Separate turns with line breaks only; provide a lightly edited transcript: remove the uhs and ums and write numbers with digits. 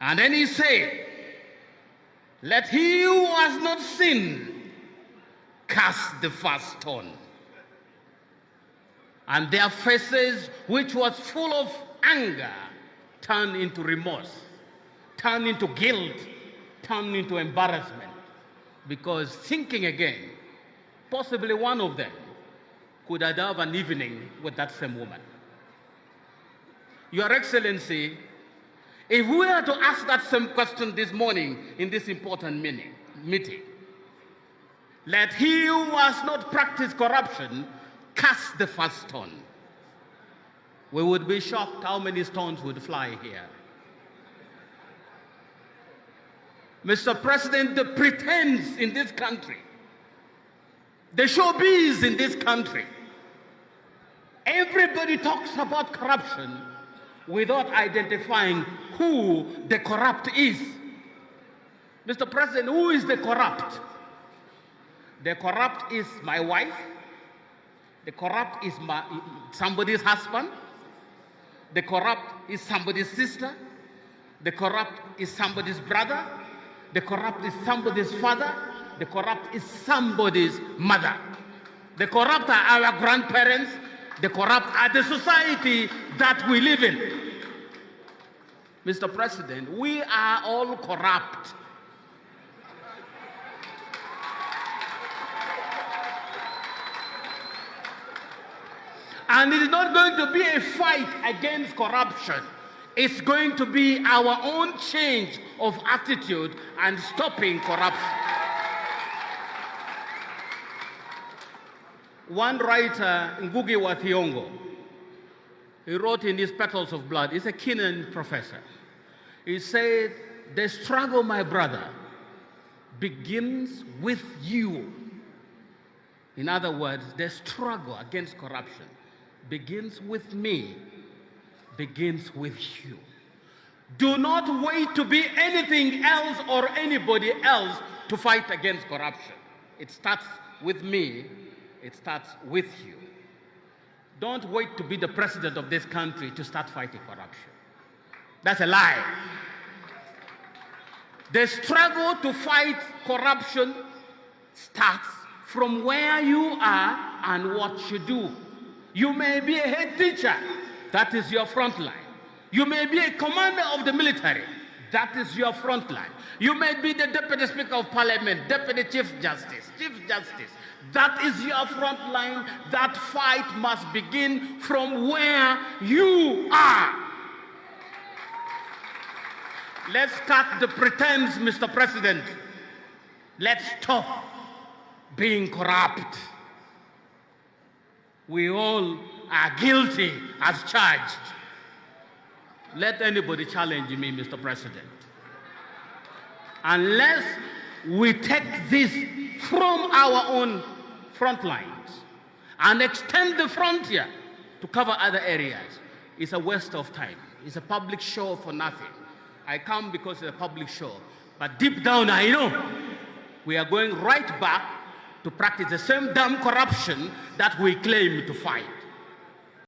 And then he said, let he who has not sinned cast the first stone. And their faces, which was full of anger, turned into remorse, turned into guilt, turned into embarrassment. Because thinking again, possibly one of them could have an evening with that same woman. Your Excellency, if we were to ask that same question this morning in this important meeting, let he who has not practiced corruption cast the first stone. We would be shocked how many stones would fly here. Mr. President, the pretense in this country, the showbiz in this country, everybody talks about corruption without identifying who the corrupt is. Mr. President, who is the corrupt? The corrupt is my wife. The corrupt is somebody's husband. The corrupt is somebody's sister. The corrupt is somebody's brother. The corrupt is somebody's father. The corrupt is somebody's mother. The corrupt are our grandparents. The corrupt are the society that we live in. Mr. President, we are all corrupt. And it is not going to be a fight against corruption. It's going to be our own change of attitude and stopping corruption. One writer, Ngugi wa Thiong'o, he wrote in his Petals of Blood, he's a Kenyan professor. He said, the struggle, my brother, begins with you. In other words, the struggle against corruption begins with me, begins with you. Do not wait to be anything else or anybody else to fight against corruption. It starts with me, it starts with you. Don't wait to be the president of this country to start fighting corruption. That's a lie. The struggle to fight corruption starts from where you are and what you do. You may be a head teacher, that is your front line. You may be a commander of the military, that is your front line. You may be the Deputy Speaker of Parliament, Deputy Chief Justice, that is your front line. That fight must begin from where you are. Let's cut the pretense, Mr. President. Let's stop being corrupt. We all are guilty as charged. Let anybody challenge me, Mr. President. Unless we take this from our own front lines and extend the frontier to cover other areas, it's a waste of time. It's a public show for nothing. I come because it's a public show, but deep down I know we are going right back to practice the same damn corruption that we claim to fight.